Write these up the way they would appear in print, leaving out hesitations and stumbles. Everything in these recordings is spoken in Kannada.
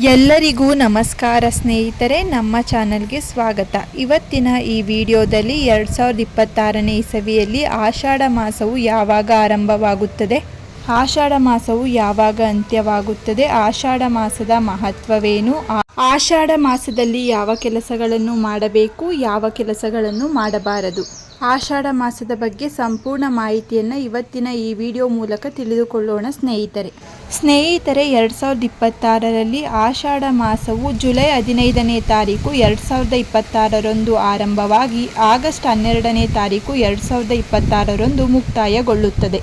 ಎಲ್ಲರಿಗೂ ನಮಸ್ಕಾರ ಸ್ನೇಹಿತರೆ, ನಮ್ಮ ಚಾನಲ್ಗೆ ಸ್ವಾಗತ. ಇವತ್ತಿನ ಈ ವಿಡಿಯೋದಲ್ಲಿ 2026ನೇ ಇಸವಿಯಲ್ಲಿ ಆಷಾಢ ಮಾಸವು ಯಾವಾಗ ಆರಂಭವಾಗುತ್ತದೆ, ಆಷಾಢ ಮಾಸವು ಯಾವಾಗ ಅಂತ್ಯವಾಗುತ್ತದೆ, ಆಷಾಢ ಮಾಸದ ಮಹತ್ವವೇನು, ಆಷಾಢ ಮಾಸದಲ್ಲಿ ಯಾವ ಕೆಲಸಗಳನ್ನು ಮಾಡಬೇಕು, ಯಾವ ಕೆಲಸಗಳನ್ನು ಮಾಡಬಾರದು, ಆಷಾಢ ಮಾಸದ ಬಗ್ಗೆ ಸಂಪೂರ್ಣ ಮಾಹಿತಿಯನ್ನು ಇವತ್ತಿನ ಈ ವಿಡಿಯೋ ಮೂಲಕ ತಿಳಿದುಕೊಳ್ಳೋಣ ಸ್ನೇಹಿತರೆ. 2026ರಲ್ಲಿ ಆಷಾಢ ಮಾಸವು ಜುಲೈ 15ನೇ ತಾರೀಕು 2026ರಂದು ಆರಂಭವಾಗಿ ಆಗಸ್ಟ್ 12ನೇ ತಾರೀಕು 2026ರಂದು ಮುಕ್ತಾಯಗೊಳ್ಳುತ್ತದೆ.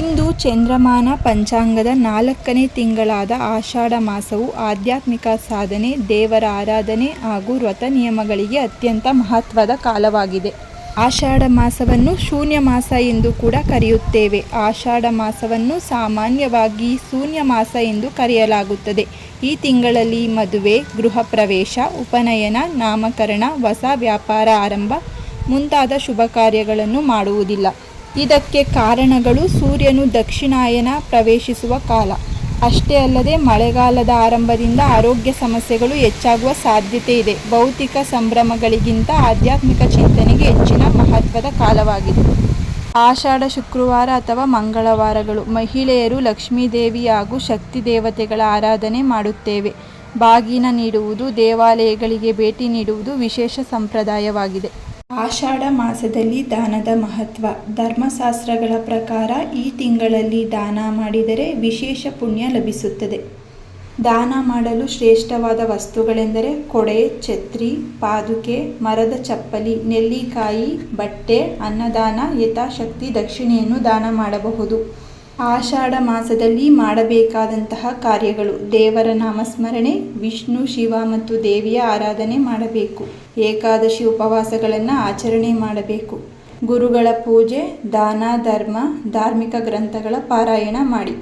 ಇಂದು ಚಂದ್ರಮಾನ ಪಂಚಾಂಗದ 4ನೇ ತಿಂಗಳಾದ ಆಷಾಢ ಮಾಸವು ಆಧ್ಯಾತ್ಮಿಕ ಸಾಧನೆ, ದೇವರ ಆರಾಧನೆ ಹಾಗೂ ವ್ರತ ನಿಯಮಗಳಿಗೆ ಅತ್ಯಂತ ಮಹತ್ವದ ಕಾಲವಾಗಿದೆ. ಆಷಾಢ ಮಾಸವನ್ನು ಶೂನ್ಯ ಮಾಸ ಎಂದು ಕೂಡ ಕರೆಯುತ್ತೇವೆ. ಆಷಾಢ ಮಾಸವನ್ನು ಸಾಮಾನ್ಯವಾಗಿ ಶೂನ್ಯ ಮಾಸ ಎಂದು ಕರೆಯಲಾಗುತ್ತದೆ. ಈ ತಿಂಗಳಲ್ಲಿ ಮದುವೆ, ಗೃಹ ಪ್ರವೇಶ, ಉಪನಯನ, ನಾಮಕರಣ, ಹೊಸ ವ್ಯಾಪಾರ ಆರಂಭ ಮುಂತಾದ ಶುಭ ಕಾರ್ಯಗಳನ್ನು ಮಾಡುವುದಿಲ್ಲ. ಇದಕ್ಕೆ ಕಾರಣಗಳು ಸೂರ್ಯನು ದಕ್ಷಿಣಾಯನ ಪ್ರವೇಶಿಸುವ ಕಾಲ. ಅಷ್ಟೇ ಅಲ್ಲದೆ ಮಳೆಗಾಲದ ಆರಂಭದಿಂದ ಆರೋಗ್ಯ ಸಮಸ್ಯೆಗಳು ಹೆಚ್ಚಾಗುವ ಸಾಧ್ಯತೆ ಇದೆ. ಭೌತಿಕ ಸಂಭ್ರಮಗಳಿಗಿಂತ ಆಧ್ಯಾತ್ಮಿಕ ಚಿಂತನೆಗೆ ಹೆಚ್ಚಿನ ಮಹತ್ವದ ಕಾಲವಾಗಿದೆ. ಆಷಾಢ ಶುಕ್ರವಾರ ಅಥವಾ ಮಂಗಳವಾರಗಳು. ಮಹಿಳೆಯರು ಲಕ್ಷ್ಮೀದೇವಿ ಹಾಗೂ ಶಕ್ತಿ ದೇವತೆಗಳ ಆರಾಧನೆ ಮಾಡುತ್ತೇವೆ. ಬಾಗಿನ ನೀಡುವುದು, ದೇವಾಲಯಗಳಿಗೆ ಭೇಟಿ ನೀಡುವುದು ವಿಶೇಷ ಸಂಪ್ರದಾಯವಾಗಿದೆ. ಆಷಾಢ ಮಾಸದಲ್ಲಿ ದಾನದ ಮಹತ್ವ. ಧರ್ಮಶಾಸ್ತ್ರಗಳ ಪ್ರಕಾರ ಈ ತಿಂಗಳಲ್ಲಿ ದಾನ ಮಾಡಿದರೆ ವಿಶೇಷ ಪುಣ್ಯ ಲಭಿಸುತ್ತದೆ. ದಾನ ಮಾಡಲು ಶ್ರೇಷ್ಠವಾದ ವಸ್ತುಗಳೆಂದರೆ ಕೊಡೆ, ಛತ್ರಿ, ಪಾದುಕೆ, ಮರದ ಚಪ್ಪಲಿ, ನೆಲ್ಲಿಕಾಯಿ, ಬಟ್ಟೆ, ಅನ್ನದಾನ, ಯಥಾಶಕ್ತಿ ದಕ್ಷಿಣೆಯನ್ನು ದಾನ ಮಾಡಬಹುದು. ಆಷಾಢ ಮಾಸದಲ್ಲಿ ಮಾಡಬೇಕಾದಂತಹ ಕಾರ್ಯಗಳು: ದೇವರ ನಾಮಸ್ಮರಣೆ, ವಿಷ್ಣು, ಶಿವ ಮತ್ತು ದೇವಿಯ ಆರಾಧನೆ ಮಾಡಬೇಕು. ಏಕಾದಶಿ ಉಪವಾಸಗಳನ್ನು ಆಚರಣೆ ಮಾಡಬೇಕು. ಗುರುಗಳ ಪೂಜೆ, ದಾನ, ಧರ್ಮ, ಧಾರ್ಮಿಕ ಗ್ರಂಥಗಳ ಪಾರಾಯಣ ಮಾಡಿ.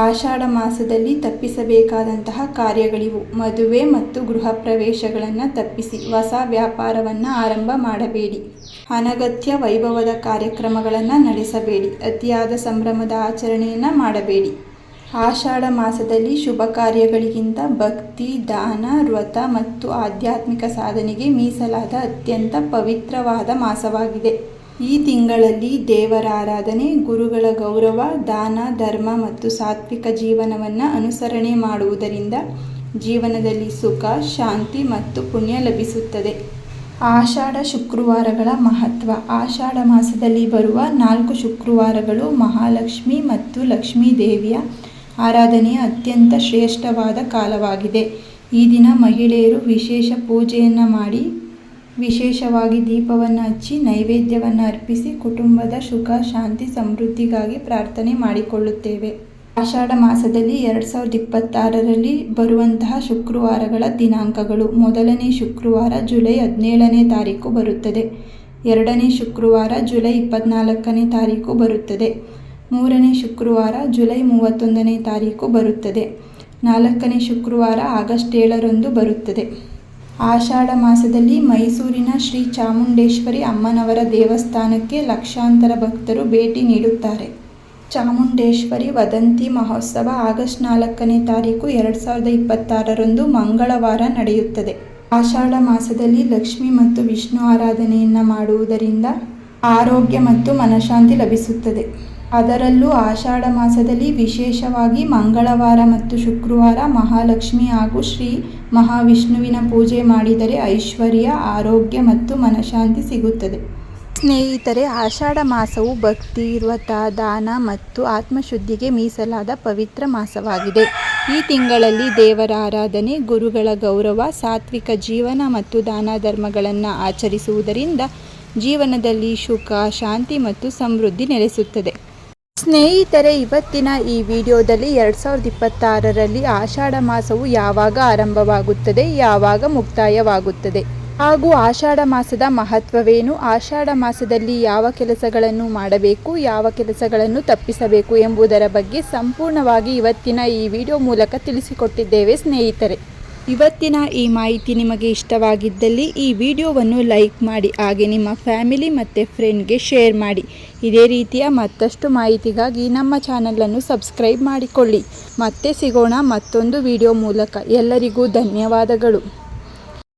ಆಷಾಢ ಮಾಸದಲ್ಲಿ ತಪ್ಪಿಸಬೇಕಾದಂತಹ ಕಾರ್ಯಗಳಿವು: ಮದುವೆ ಮತ್ತು ಗೃಹ ಪ್ರವೇಶಗಳನ್ನು ತಪ್ಪಿಸಿ. ಹೊಸ ವ್ಯಾಪಾರವನ್ನು ಆರಂಭ ಮಾಡಬೇಡಿ. ಅನಗತ್ಯ ವೈಭವದ ಕಾರ್ಯಕ್ರಮಗಳನ್ನು ನಡೆಸಬೇಡಿ. ಅತಿಯಾದ ಸಂಭ್ರಮದ ಆಚರಣೆಯನ್ನು ಮಾಡಬೇಡಿ. ಆಷಾಢ ಮಾಸದಲ್ಲಿ ಶುಭ ಕಾರ್ಯಗಳಿಗಿಂತ ಭಕ್ತಿ, ದಾನ, ವ್ರತ ಮತ್ತು ಆಧ್ಯಾತ್ಮಿಕ ಸಾಧನೆಗೆ ಮೀಸಲಾದ ಅತ್ಯಂತ ಪವಿತ್ರವಾದ ಮಾಸವಾಗಿದೆ. ಈ ತಿಂಗಳಲ್ಲಿ ದೇವರ ಆರಾಧನೆ, ಗುರುಗಳ ಗೌರವ, ದಾನ, ಧರ್ಮ ಮತ್ತು ಸಾತ್ವಿಕ ಜೀವನವನ್ನು ಅನುಸರಣೆ ಮಾಡುವುದರಿಂದ ಜೀವನದಲ್ಲಿ ಸುಖ, ಶಾಂತಿ ಮತ್ತು ಪುಣ್ಯ ಲಭಿಸುತ್ತದೆ. ಆಷಾಢ ಶುಕ್ರವಾರಗಳ ಮಹತ್ವ. ಆಷಾಢ ಮಾಸದಲ್ಲಿ ಬರುವ 4 ಶುಕ್ರವಾರಗಳು ಮಹಾಲಕ್ಷ್ಮಿ ಮತ್ತು ಲಕ್ಷ್ಮೀ ದೇವಿಯ ಆರಾಧನೆಯ ಅತ್ಯಂತ ಶ್ರೇಷ್ಠವಾದ ಕಾಲವಾಗಿದೆ. ಈ ದಿನ ಮಹಿಳೆಯರು ವಿಶೇಷ ಪೂಜೆಯನ್ನು ಮಾಡಿ, ವಿಶೇಷವಾಗಿ ದೀಪವನ್ನು ಹಚ್ಚಿ, ನೈವೇದ್ಯವನ್ನು ಅರ್ಪಿಸಿ ಕುಟುಂಬದ ಸುಖ, ಶಾಂತಿ, ಸಮೃದ್ಧಿಗಾಗಿ ಪ್ರಾರ್ಥನೆ ಮಾಡಿಕೊಳ್ಳುತ್ತೇವೆ. ಆಷಾಢ ಮಾಸದಲ್ಲಿ 2026ರಲ್ಲಿ ಬರುವಂತಹ ಶುಕ್ರವಾರಗಳ ದಿನಾಂಕಗಳು: ಮೊದಲನೇ ಶುಕ್ರವಾರ ಜುಲೈ 17ನೇ ತಾರೀಕು ಬರುತ್ತದೆ. ಎರಡನೇ ಶುಕ್ರವಾರ ಜುಲೈ 24ನೇ ತಾರೀಕು ಬರುತ್ತದೆ. ಮೂರನೇ ಶುಕ್ರವಾರ ಜುಲೈ 31ನೇ ತಾರೀಕು ಬರುತ್ತದೆ. ನಾಲ್ಕನೇ ಶುಕ್ರವಾರ ಆಗಸ್ಟ್ 7ರಂದು ಬರುತ್ತದೆ. ಆಷಾಢ ಮಾಸದಲ್ಲಿ ಮೈಸೂರಿನ ಶ್ರೀ ಚಾಮುಂಡೇಶ್ವರಿ ಅಮ್ಮನವರ ದೇವಸ್ಥಾನಕ್ಕೆ ಲಕ್ಷಾಂತರ ಭಕ್ತರು ಭೇಟಿ ನೀಡುತ್ತಾರೆ. ಚಾಮುಂಡೇಶ್ವರಿ ವದಂತಿ ಮಹೋತ್ಸವ ಆಗಸ್ಟ್ 4ನೇ ತಾರೀಕು 2026ರಂದು ಮಂಗಳವಾರ ನಡೆಯುತ್ತದೆ. ಆಷಾಢ ಮಾಸದಲ್ಲಿ ಲಕ್ಷ್ಮಿ ಮತ್ತು ವಿಷ್ಣು ಆರಾಧನೆಯನ್ನು ಮಾಡುವುದರಿಂದ ಆರೋಗ್ಯ ಮತ್ತು ಮನಃಶಾಂತಿ ಲಭಿಸುತ್ತದೆ. ಅದರಲ್ಲೂ ಆಷಾಢ ಮಾಸದಲ್ಲಿ ವಿಶೇಷವಾಗಿ ಮಂಗಳವಾರ ಮತ್ತು ಶುಕ್ರವಾರ ಮಹಾಲಕ್ಷ್ಮಿ ಹಾಗೂ ಶ್ರೀ ಮಹಾವಿಷ್ಣುವಿನ ಪೂಜೆ ಮಾಡಿದರೆ ಐಶ್ವರ್ಯ, ಆರೋಗ್ಯ ಮತ್ತು ಮನಃಶಾಂತಿ ಸಿಗುತ್ತದೆ. ಸ್ನೇಹಿತರೆ, ಆಷಾಢ ಮಾಸವು ಭಕ್ತಿ, ವ್ರತ, ದಾನ ಮತ್ತು ಆತ್ಮಶುದ್ಧಿಗೆ ಮೀಸಲಾದ ಪವಿತ್ರ ಮಾಸವಾಗಿದೆ. ಈ ತಿಂಗಳಲ್ಲಿ ದೇವರ ಆರಾಧನೆ, ಗುರುಗಳ ಗೌರವ, ಸಾತ್ವಿಕ ಜೀವನ ಮತ್ತು ದಾನ ಧರ್ಮಗಳನ್ನು ಆಚರಿಸುವುದರಿಂದ ಜೀವನದಲ್ಲಿ ಸುಖ, ಶಾಂತಿ ಮತ್ತು ಸಮೃದ್ಧಿ ನೆಲೆಸುತ್ತದೆ. ಸ್ನೇಹಿತರೆ, ಇವತ್ತಿನ ಈ ವಿಡಿಯೋದಲ್ಲಿ 2026ರಲ್ಲಿ ಆಷಾಢ ಮಾಸವು ಯಾವಾಗ ಆರಂಭವಾಗುತ್ತದೆ, ಯಾವಾಗ ಮುಕ್ತಾಯವಾಗುತ್ತದೆ ಹಾಗೂ ಆಷಾಢ ಮಾಸದ ಮಹತ್ವವೇನು, ಆಷಾಢ ಮಾಸದಲ್ಲಿ ಯಾವ ಕೆಲಸಗಳನ್ನು ಮಾಡಬೇಕು, ಯಾವ ಕೆಲಸಗಳನ್ನು ತಪ್ಪಿಸಬೇಕು ಎಂಬುದರ ಬಗ್ಗೆ ಸಂಪೂರ್ಣವಾಗಿ ಇವತ್ತಿನ ಈ ವಿಡಿಯೋ ಮೂಲಕ ತಿಳಿಸಿಕೊಟ್ಟಿದ್ದೇವೆ ಸ್ನೇಹಿತರೆ. ಇವತ್ತಿನ ಈ ಮಾಹಿತಿ ನಿಮಗೆ ಇಷ್ಟವಾಗಿದ್ದಲ್ಲಿ ಈ ವಿಡಿಯೋವನ್ನು ಲೈಕ್ ಮಾಡಿ, ಹಾಗೆ ನಿಮ್ಮ ಫ್ಯಾಮಿಲಿ ಮತ್ತು ಫ್ರೆಂಡ್ಗೆ ಶೇರ್ ಮಾಡಿ. ಇದೇ ರೀತಿಯ ಮತ್ತಷ್ಟು ಮಾಹಿತಿಗಾಗಿ ನಮ್ಮ ಚಾನಲನ್ನು ಸಬ್ಸ್ಕ್ರೈಬ್ ಮಾಡಿಕೊಳ್ಳಿ. ಮತ್ತೆ ಸಿಗೋಣ ಮತ್ತೊಂದು ವಿಡಿಯೋ ಮೂಲಕ. ಎಲ್ಲರಿಗೂ ಧನ್ಯವಾದಗಳು.